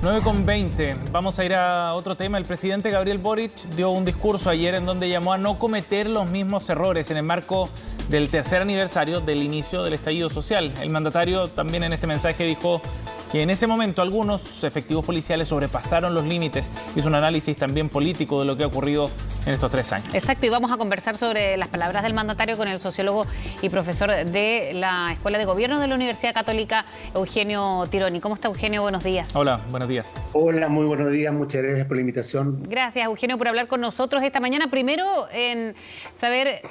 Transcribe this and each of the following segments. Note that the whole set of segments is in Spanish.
9:20. Vamos a ir a otro tema. El presidente Gabriel Boric dio un discurso ayer en donde llamó a no cometer los mismos errores en el marco del tercer aniversario del inicio del estallido social. El mandatario también en este mensaje dijo que en ese momento algunos efectivos policiales sobrepasaron los límites. Hizo un análisis también político de lo que ha ocurrido en estos 3 años. Exacto, y vamos a conversar sobre las palabras del mandatario con el sociólogo y profesor de la Escuela de Gobierno de la Universidad Católica, Eugenio Tironi. ¿Cómo está, Eugenio? Buenos días. Hola, buenos días. Hola, muy buenos días. Muchas gracias por la invitación. Gracias, Eugenio, por hablar con nosotros esta mañana. Primero, en saber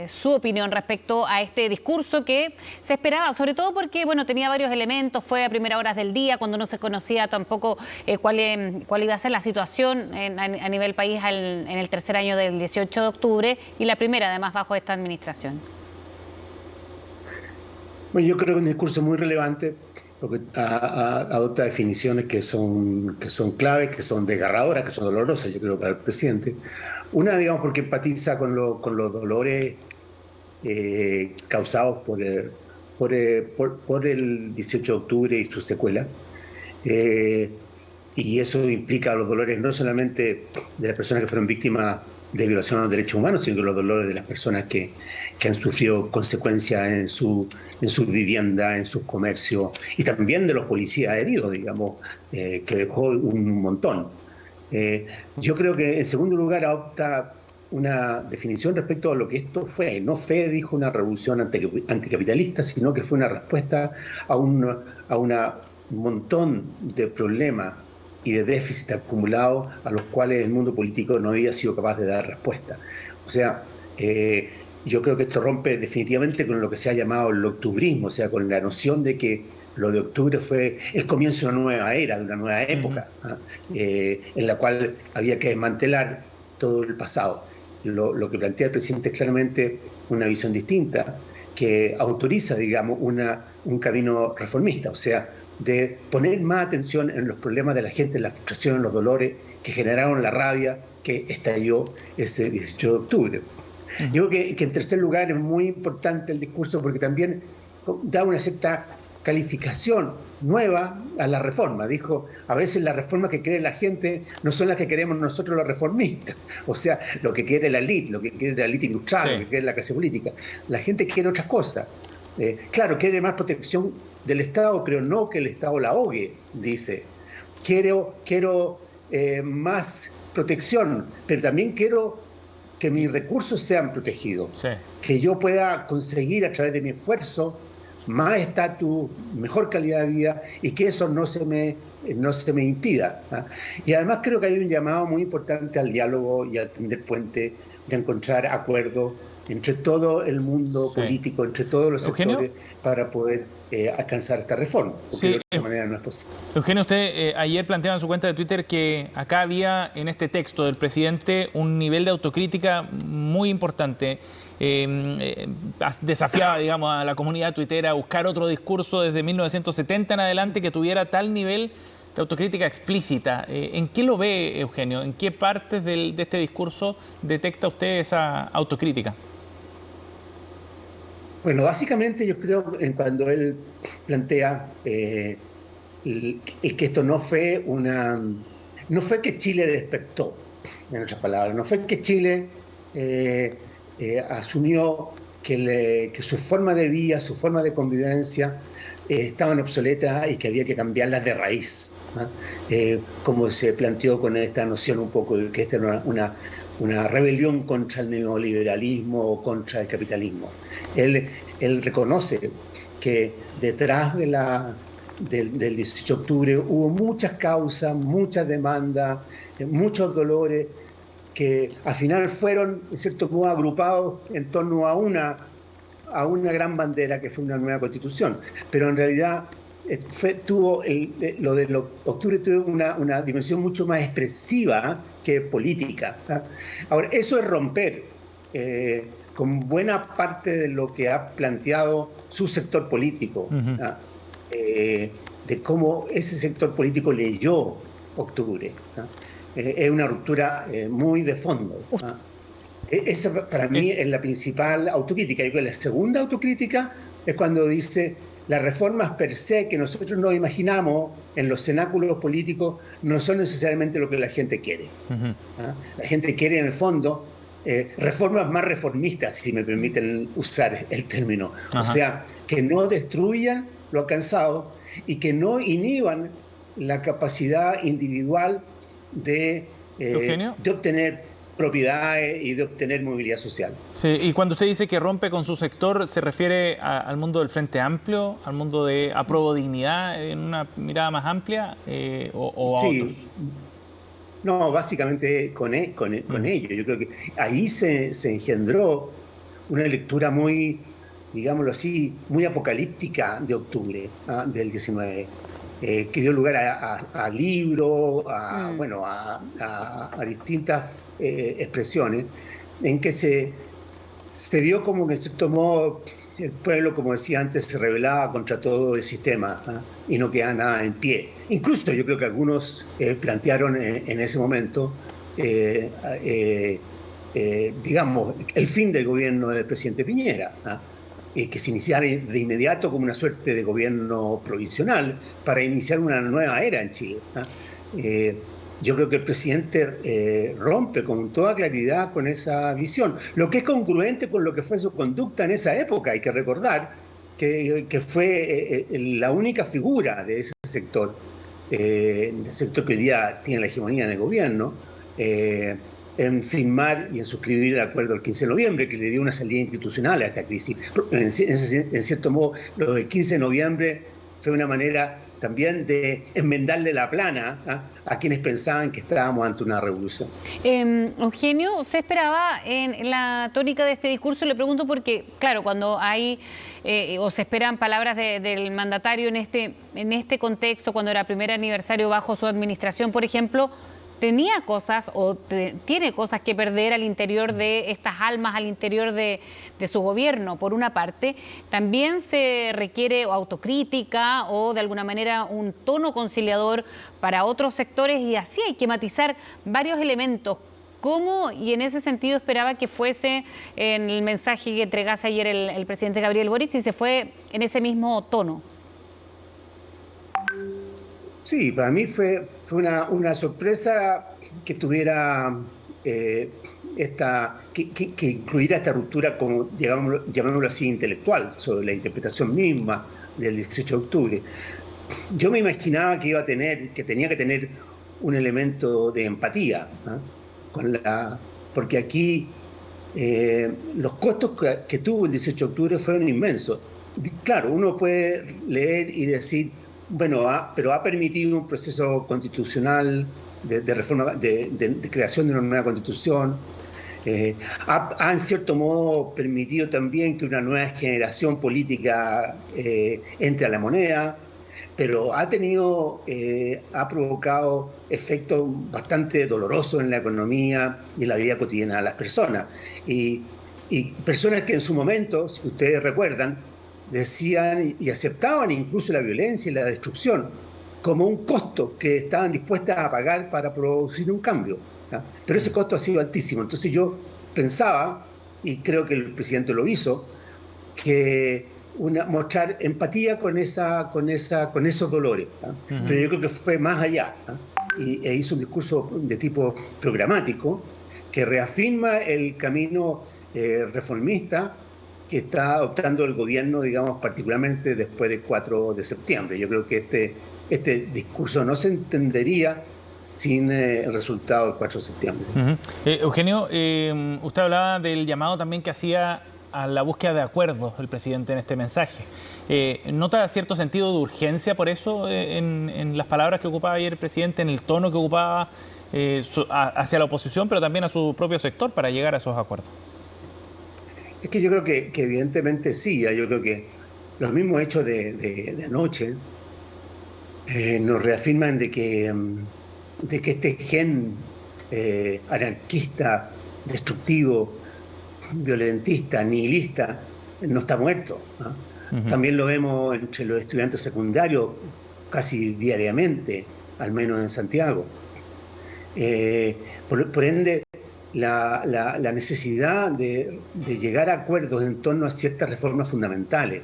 su opinión respecto a este discurso que se esperaba, sobre todo porque tenía varios elementos, fue a primeras horas del día, cuando no se conocía tampoco cuál iba a ser la situación a nivel país en el tercer año del 18 de octubre y la primera, además, bajo esta administración. Bueno, yo creo que es un discurso muy relevante porque adopta definiciones que son claves, que son desgarradoras, que son dolorosas, yo creo, para el presidente. Una, digamos, porque empatiza con los dolores causados por el 18 de octubre y sus secuelas. Y eso implica los dolores no solamente de las personas que fueron víctimas de violación a los derechos humanos, sino los dolores de las personas que han sufrido consecuencias en su vivienda, en sus comercios, y también de los policías heridos, digamos, que dejó un montón. Yo creo que, en segundo lugar, adopta una definición respecto a lo que esto fue. No fue, dijo, una revolución anticapitalista, sino que fue una respuesta a un montón de problemas y de déficit acumulados a los cuales el mundo político no había sido capaz de dar respuesta. O sea, yo creo que esto rompe definitivamente con lo que se ha llamado el octubrismo, o sea, con la noción de que lo de octubre fue el comienzo de una nueva era, de una nueva época, en la cual había que desmantelar todo el pasado. Lo que plantea el presidente es claramente una visión distinta, que autoriza, digamos, un camino reformista, o sea, de poner más atención en los problemas de la gente, en la frustración, en los dolores que generaron la rabia que estalló ese 18 de octubre. Yo creo que en tercer lugar es muy importante el discurso porque también da una cierta calificación nueva a la reforma. Dijo, a veces las reformas que quiere la gente no son las que queremos nosotros los reformistas. O sea, lo que quiere la élite, lo que quiere la élite ilustrada, sí, lo que quiere la clase política. La gente quiere otras cosas. Claro, quiere más protección del Estado, pero no que el Estado la ahogue, dice. Quiero más protección, pero también quiero que mis recursos sean protegidos. Sí. Que yo pueda conseguir a través de mi esfuerzo más estatus, mejor calidad de vida y que eso no se me impida. Y además creo que hay un llamado muy importante al diálogo y a tender puente, de encontrar acuerdos entre todo el mundo político, entre todos los sectores, para poder alcanzar esta reforma, porque de otra manera no es posible. Eugenio, usted ayer planteaba en su cuenta de Twitter que acá había en este texto del presidente un nivel de autocrítica muy importante. Desafiaba, digamos, a la comunidad tuitera a buscar otro discurso desde 1970 en adelante que tuviera tal nivel de autocrítica explícita. ¿En qué lo ve, Eugenio? ¿En qué partes de este discurso detecta usted esa autocrítica? Bueno, básicamente yo creo en cuando él plantea que esto no fue que Chile despertó, en otras palabras, no fue que Chile asumió que su forma de vida, su forma de convivencia estaban obsoletas y que había que cambiarlas de raíz, ¿no? Como se planteó con esta noción un poco de que esta era una rebelión contra el neoliberalismo o contra el capitalismo. Él reconoce que detrás del 18 de octubre hubo muchas causas, muchas demandas, muchos dolores que al final fueron, en cierto modo, agrupados en torno a una gran bandera que fue una nueva constitución. Pero en realidad lo del octubre tuvo una dimensión mucho más expresiva que política. Ahora, eso es romper con buena parte de lo que ha planteado su sector político, de cómo ese sector político leyó octubre. Es una ruptura muy de fondo. Esa para mí es la principal autocrítica. Y la segunda autocrítica es cuando dice las reformas per se que nosotros nos imaginamos en los cenáculos políticos no son necesariamente lo que la gente quiere. ¿Ah? La gente quiere, en el fondo, reformas más reformistas, si me permiten usar el término. O sea, que no destruyan lo alcanzado y que no inhiban la capacidad individual de obtener propiedades y de obtener movilidad social. Sí, y cuando usted dice que rompe con su sector, ¿se refiere al mundo del Frente Amplio, al mundo de Apruebo Dignidad en una mirada más amplia o a otros? No, básicamente con ello. Yo creo que ahí se engendró una lectura muy, digámoslo así, muy apocalíptica de octubre del 19, que dio lugar a libros, a distintas expresiones, en que se vio como que, en cierto modo, el pueblo, como decía antes, se rebelaba contra todo el sistema y no quedaba nada en pie. Incluso yo creo que algunos plantearon en ese momento, digamos, el fin del gobierno del presidente Piñera, que se iniciara de inmediato como una suerte de gobierno provisional para iniciar una nueva era en Chile. Yo creo que el presidente rompe con toda claridad con esa visión, lo que es congruente con lo que fue su conducta en esa época. Hay que recordar que fue la única figura de ese sector, del sector que hoy día tiene la hegemonía en el gobierno, en firmar y en suscribir el acuerdo del 15 de noviembre, que le dio una salida institucional a esta crisis. En cierto modo, lo del 15 de noviembre fue una manera también de enmendarle la plana a quienes pensaban que estábamos ante una revolución. Eugenio, ¿se esperaba en la tónica de este discurso? Le pregunto porque, claro, cuando hay o se esperan palabras del mandatario en este contexto, cuando era primer aniversario bajo su administración, por ejemplo, tenía cosas o tiene cosas que perder al interior de estas almas, al interior de su gobierno, por una parte. También se requiere autocrítica o de alguna manera un tono conciliador para otros sectores y así hay que matizar varios elementos. ¿Cómo y en ese sentido esperaba que fuese en el mensaje que entregase ayer el presidente Gabriel Boric y se fue en ese mismo tono? Sí, para mí fue una sorpresa que tuviera que incluyera esta ruptura, como llamémoslo así, intelectual, sobre la interpretación misma del 18 de octubre. Yo me imaginaba que tenía que tener un elemento de empatía, porque aquí los costos que tuvo el 18 de octubre fueron inmensos. Claro, uno puede leer y decir, bueno, pero ha permitido un proceso constitucional de reforma, de creación de una nueva constitución. Ha en cierto modo permitido también que una nueva generación política entre a la moneda, pero ha provocado efectos bastante dolorosos en la economía y en la vida cotidiana de las personas. Y personas que en su momento, si ustedes recuerdan, decían y aceptaban incluso la violencia y la destrucción como un costo que estaban dispuestas a pagar para producir un cambio. Pero ese costo ha sido altísimo. Entonces yo pensaba, y creo que el presidente lo hizo, que mostrar empatía con esos dolores. Pero yo creo que fue más allá. E hizo un discurso de tipo programático que reafirma el camino reformista que está adoptando el gobierno, digamos, particularmente después del 4 de septiembre. Yo creo que este discurso no se entendería sin el resultado del 4 de septiembre. Eugenio, usted hablaba del llamado también que hacía a la búsqueda de acuerdos el presidente en este mensaje. ¿Nota cierto sentido de urgencia por eso en las palabras que ocupaba ayer el presidente, en el tono que ocupaba hacia la oposición, pero también a su propio sector para llegar a esos acuerdos? Es que yo creo que evidentemente sí. Yo creo que los mismos hechos de anoche nos reafirman de que este gen anarquista, destructivo, violentista, nihilista, no está muerto. También lo vemos entre los estudiantes secundarios casi diariamente, al menos en Santiago. Por ende, la necesidad de llegar a acuerdos en torno a ciertas reformas fundamentales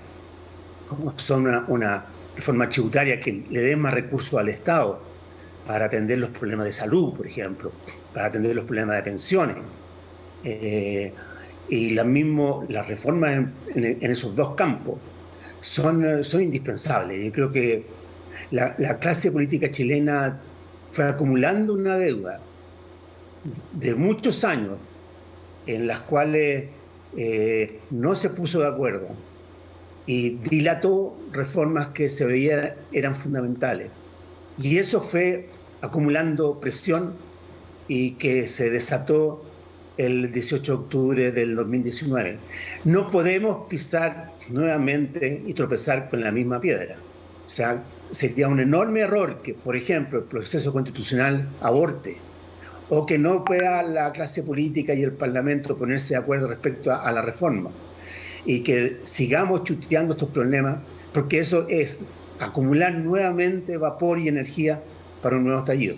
como son una reforma tributaria que le dé más recursos al Estado para atender los problemas de salud, por ejemplo, para atender los problemas de pensiones. Y las reformas en esos dos campos son indispensables. Yo creo que la clase política chilena fue acumulando una deuda de muchos años en las cuales no se puso de acuerdo y dilató reformas que se veían eran fundamentales. Y eso fue acumulando presión y que se desató el 18 de octubre del 2019. No podemos pisar nuevamente y tropezar con la misma piedra. O sea, sería un enorme error que, por ejemplo, el proceso constitucional aborte, o que no pueda la clase política y el Parlamento ponerse de acuerdo respecto a la reforma, y que sigamos chuteando estos problemas, porque eso es acumular nuevamente vapor y energía para un nuevo estallido.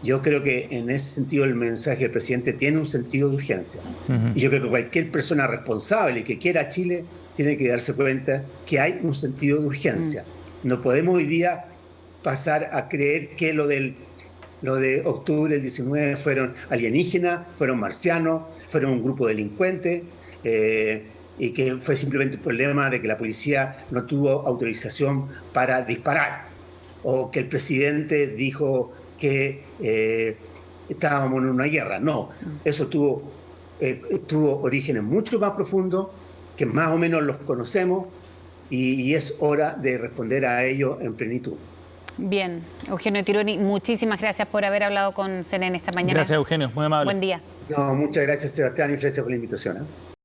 Yo creo que en ese sentido el mensaje del presidente tiene un sentido de urgencia. Y yo creo que cualquier persona responsable que quiera a Chile tiene que darse cuenta que hay un sentido de urgencia. No podemos hoy día pasar a creer que lo de octubre del 19 fueron alienígenas, fueron marcianos, fueron un grupo de delincuentes, y que fue simplemente el problema de que la policía no tuvo autorización para disparar, o que el presidente dijo que estábamos en una guerra. No, eso tuvo orígenes mucho más profundos, que más o menos los conocemos, y es hora de responder a ello en plenitud. Bien, Eugenio Tironi, muchísimas gracias por haber hablado con CNN esta mañana. Gracias, Eugenio, muy amable. Buen día. No, muchas gracias, Sebastián, y gracias por la invitación.